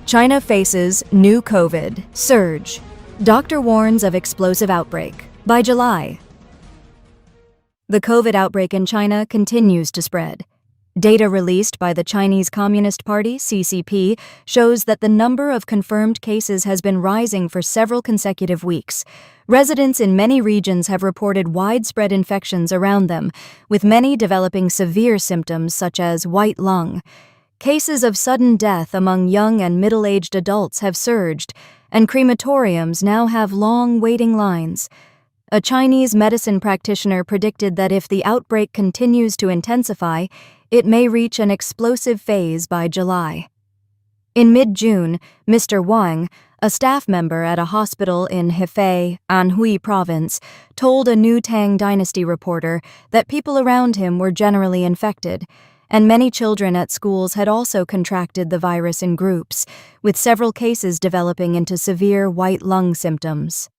China faces new COVID surge. Doctor warns of explosive outbreak by July. The COVID outbreak in China continues to spread. Data released by the Chinese Communist Party, CCP, shows that the number of confirmed cases has been rising for several consecutive weeks. Residents in many regions have reported widespread infections around them, with many developing severe symptoms such as white lung. Cases of sudden death among young and middle-aged adults have surged, and crematoriums now have long waiting lines. A Chinese medicine practitioner predicted that if the outbreak continues to intensify, it may reach an explosive phase by July. In mid-June, Mr. Wang, a staff member at a hospital in Hefei, Anhui Province, told a new Tang Dynasty reporter that people around him were generally infected, and many children at schools had also contracted the virus in groups, with several cases developing into severe white lung symptoms.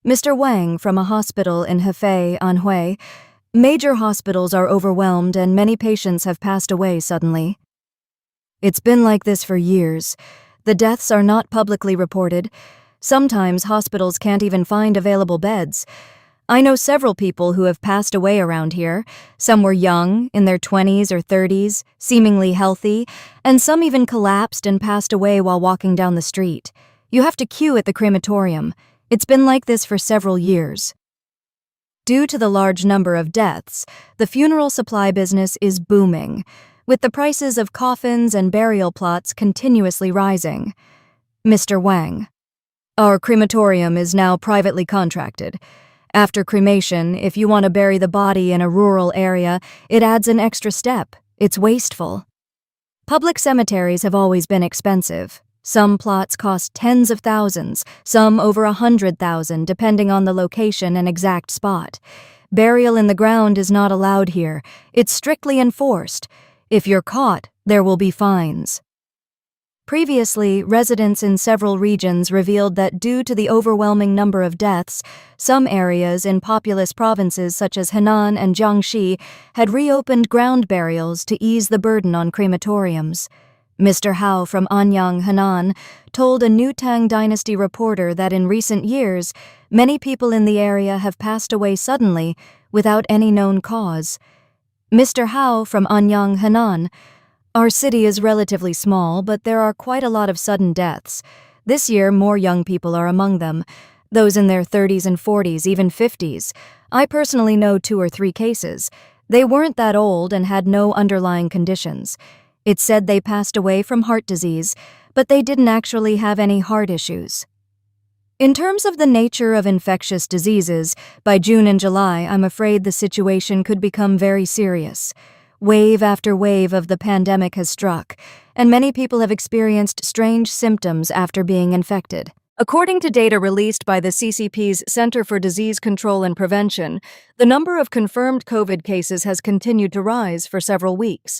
Mr. Wang, from a hospital in Hefei, Anhui, major hospitals are overwhelmed and many patients have passed away suddenly. It's been like this for years. The deaths are not publicly reported. Sometimes hospitals can't even find available beds. I know several people who have passed away around here. Some were young, in their 20s or 30s, seemingly healthy, and some even collapsed and passed away while walking down the street. You have to queue at the crematorium. It's been like this for several years. Due to the large number of deaths, the funeral supply business is booming, with the prices of coffins and burial plots continuously rising. Mr. Wang: Our crematorium is now privately contracted. After cremation, if you want to bury the body in a rural area, it adds an extra step. It's wasteful. Public cemeteries have always been expensive. Some plots cost tens of thousands, some over 100,000, depending on the location and exact spot. Burial in the ground is not allowed here. It's strictly enforced. If you're caught, there will be fines. Previously, residents in several regions revealed that due to the overwhelming number of deaths, some areas in populous provinces such as Henan and Jiangxi had reopened ground burials to ease the burden on crematoriums. Mr. Hao from Anyang, Henan, told a new Tang Dynasty reporter that in recent years, many people in the area have passed away suddenly without any known cause. Mr. Hao from Anyang, Henan: Our city is relatively small, but there are quite a lot of sudden deaths. This year, more young people are among them, those in their 30s and 40s, even 50s. I personally know 2 or 3 cases. They weren't that old and had no underlying conditions. It said they passed away from heart disease, but they didn't actually have any heart issues. In terms of the nature of infectious diseases, by June and July, I'm afraid the situation could become very serious. Wave after wave of the pandemic has struck, and many people have experienced strange symptoms after being infected. According to data released by the CCP's Center for Disease Control and Prevention, the number of confirmed COVID cases has continued to rise for several weeks.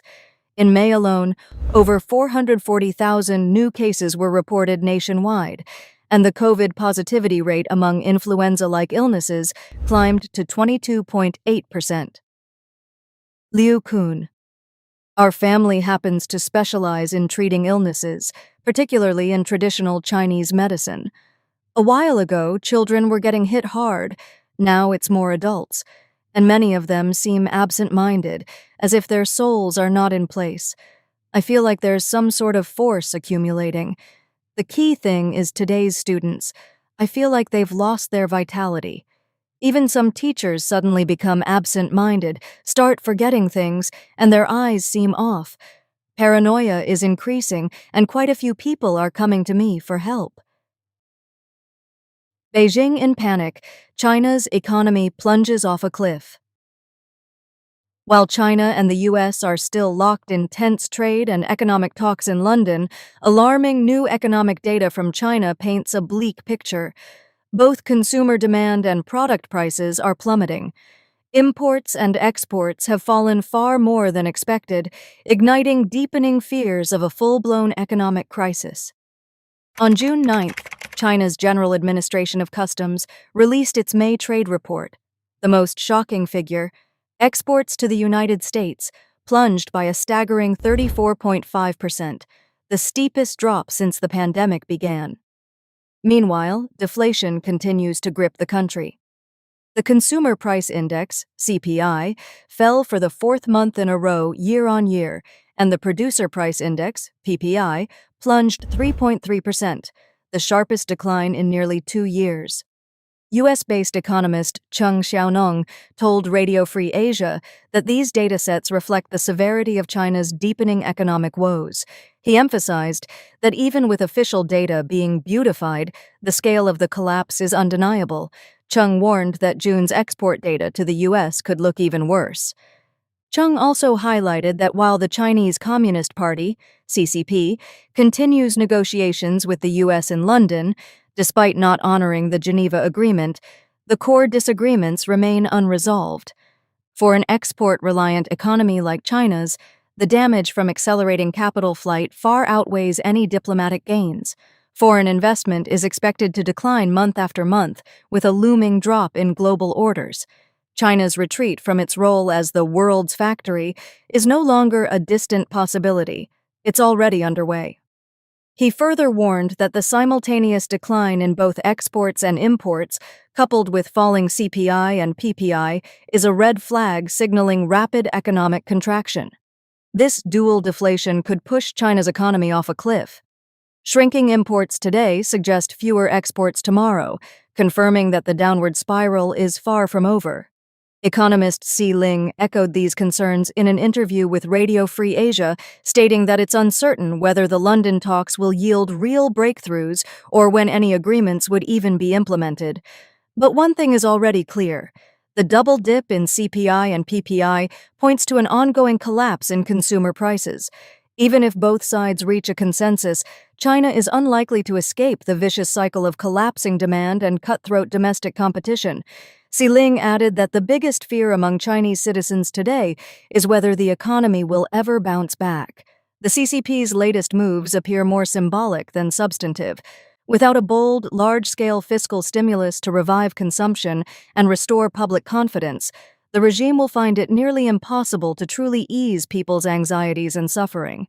In May alone, over 440,000 new cases were reported nationwide, and the COVID positivity rate among influenza-like illnesses climbed to 22.8%. Liu Kun: Our family happens to specialize in treating illnesses, particularly in traditional Chinese medicine. A while ago, children were getting hit hard. Now it's more adults, and many of them seem absent-minded, as if their souls are not in place. I feel like there's some sort of force accumulating. The key thing is today's students. I feel like they've lost their vitality. Even some teachers suddenly become absent-minded, start forgetting things, and their eyes seem off. Paranoia is increasing, and quite a few people are coming to me for help. Beijing in panic. China's economy plunges off a cliff. While China and the U.S. are still locked in tense trade and economic talks in London, alarming new economic data from China paints a bleak picture. Both consumer demand and product prices are plummeting. Imports and exports have fallen far more than expected, igniting deepening fears of a full-blown economic crisis. On June 9th, China's General Administration of Customs released its May trade report. The most shocking figure: exports to the United States plunged by a staggering 34.5%, the steepest drop since the pandemic began. Meanwhile, deflation continues to grip the country. The Consumer Price Index, CPI, fell for the fourth month in a row year-on-year, and the Producer Price Index, PPI, plunged 3.3%, the sharpest decline in nearly 2 years. US-based economist Chung Xiaonong told Radio Free Asia that these datasets reflect the severity of China's deepening economic woes. He emphasized that even with official data being beautified, the scale of the collapse is undeniable. Chung warned that June's export data to the US could look even worse. Chung also highlighted that while the Chinese Communist Party, CCP, continues negotiations with the US in London, despite not honoring the Geneva Agreement, the core disagreements remain unresolved. For an export-reliant economy like China's, the damage from accelerating capital flight far outweighs any diplomatic gains. Foreign investment is expected to decline month after month, with a looming drop in global orders. China's retreat from its role as the world's factory is no longer a distant possibility. It's already underway. He further warned that the simultaneous decline in both exports and imports, coupled with falling CPI and PPI, is a red flag signaling rapid economic contraction. This dual deflation could push China's economy off a cliff. Shrinking imports today suggest fewer exports tomorrow, confirming that the downward spiral is far from over. Economist Xi Ling echoed these concerns in an interview with Radio Free Asia, stating that it's uncertain whether the London talks will yield real breakthroughs or when any agreements would even be implemented. But one thing is already clear. The double dip in CPI and PPI points to an ongoing collapse in consumer prices. Even if both sides reach a consensus, China is unlikely to escape the vicious cycle of collapsing demand and cutthroat domestic competition. Xi Ling added that the biggest fear among Chinese citizens today is whether the economy will ever bounce back. The CCP's latest moves appear more symbolic than substantive. Without a bold, large-scale fiscal stimulus to revive consumption and restore public confidence, the regime will find it nearly impossible to truly ease people's anxieties and suffering.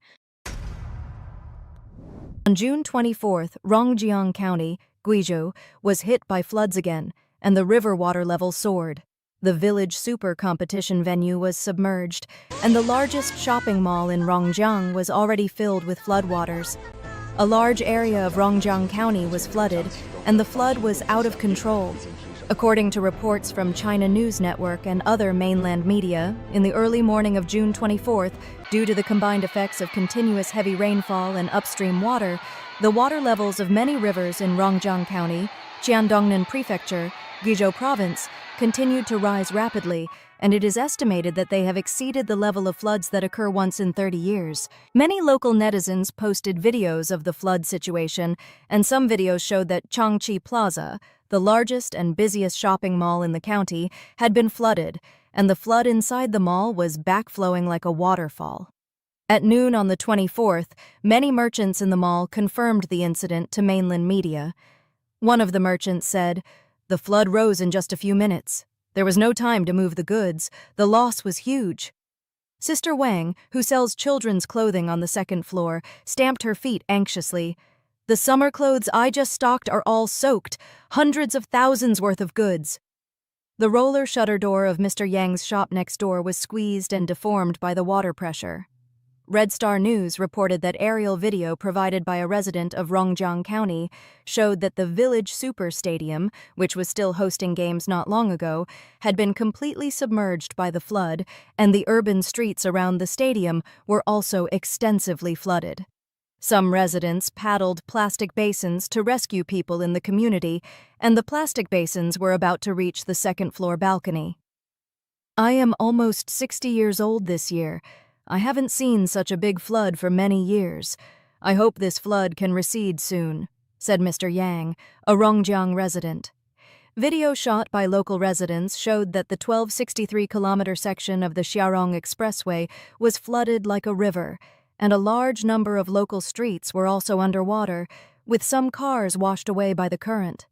On June 24th, Rongjiang County, Guizhou, was hit by floods again, and the river water level soared. The village super competition venue was submerged, and the largest shopping mall in Rongjiang was already filled with floodwaters. A large area of Rongjiang County was flooded, and the flood was out of control. According to reports from China News Network and other mainland media, in the early morning of June 24th, due to the combined effects of continuous heavy rainfall and upstream water, the water levels of many rivers in Rongjiang County, Jiandongnan Prefecture, Guizhou Province, continued to rise rapidly, and it is estimated that they have exceeded the level of floods that occur once in 30 years. Many local netizens posted videos of the flood situation, and some videos showed that Changqi Plaza, the largest and busiest shopping mall in the county, had been flooded, and the flood inside the mall was backflowing like a waterfall. At noon on the 24th, many merchants in the mall confirmed the incident to mainland media. One of the merchants said, "The flood rose in just a few minutes. There was no time to move the goods. The loss was huge." Sister Wang, who sells children's clothing on the second floor, stamped her feet anxiously. "The summer clothes I just stocked are all soaked, hundreds of thousands worth of goods." The roller shutter door of Mr. Yang's shop next door was squeezed and deformed by the water pressure. Red Star News reported that aerial video provided by a resident of Rongjiang County showed that the village super stadium, which was still hosting games not long ago, had been completely submerged by the flood, and the urban streets around the stadium were also extensively flooded. Some residents paddled plastic basins to rescue people in the community, and the plastic basins were about to reach the second-floor balcony. "I am almost 60 years old this year. I haven't seen such a big flood for many years. I hope this flood can recede soon," said Mr. Yang, a Rongjiang resident. Video shot by local residents showed that the 1263-kilometer section of the Xiaorong Expressway was flooded like a river, and a large number of local streets were also underwater, with some cars washed away by the current.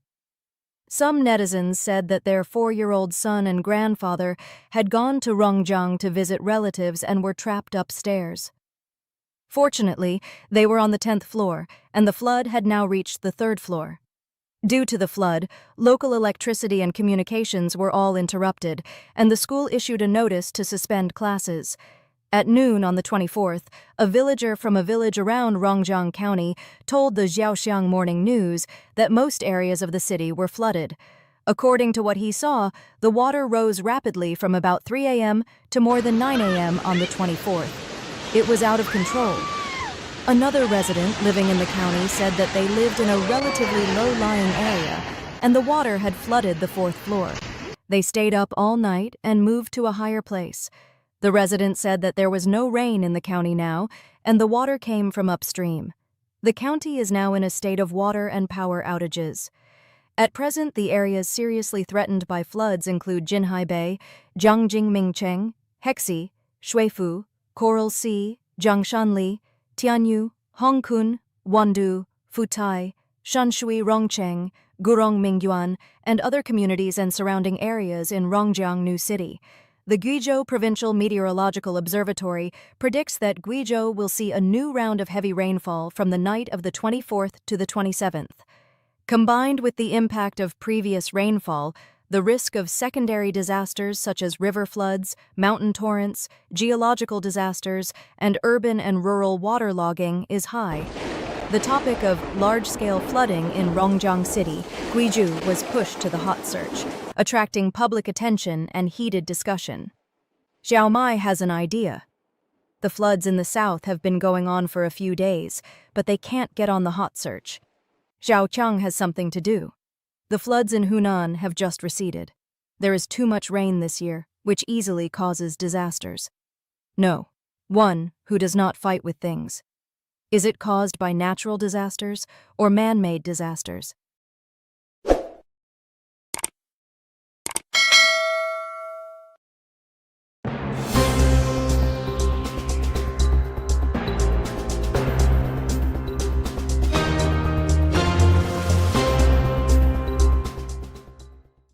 Some netizens said that their 4-year-old son and grandfather had gone to Rongjiang to visit relatives and were trapped upstairs. Fortunately, they were on the 10th floor, and the flood had now reached the 3rd floor. Due to the flood, local electricity and communications were all interrupted, and the school issued a notice to suspend classes. At noon on the 24th, a villager from a village around Rongjiang County told the Jiaoxiang Morning News that most areas of the city were flooded. According to what he saw, the water rose rapidly from about 3 a.m. to more than 9 a.m. on the 24th. It was out of control. Another resident living in the county said that they lived in a relatively low-lying area, and the water had flooded the 4th floor. They stayed up all night and moved to a higher place. The resident said that there was no rain in the county now, and the water came from upstream. The county is now in a state of water and power outages. At present, the areas seriously threatened by floods include Jinhai Bay, Jiangjing-Mingcheng, Hexi, Shuifu, Coral Sea, Jiangshanli, Tianyu, Hongkun, Wandu, Futai, Shanshui Rongcheng, Gurong Mingyuan, and other communities and surrounding areas in Rongjiang New City. The Guizhou Provincial Meteorological Observatory predicts that Guizhou will see a new round of heavy rainfall from the night of the 24th to the 27th. Combined with the impact of previous rainfall, the risk of secondary disasters such as river floods, mountain torrents, geological disasters, and urban and rural waterlogging is high. The topic of large-scale flooding in Rongjiang City, Guizhou, was pushed to the hot search, attracting public attention and heated discussion. Xiaomai has an idea. The floods in the south have been going on for a few days, but they can't get on the hot search. Zhaoqiang has something to do. The floods in Hunan have just receded. There is too much rain this year, which easily causes disasters. No, one who does not fight with things. Is it caused by natural disasters or man-made disasters?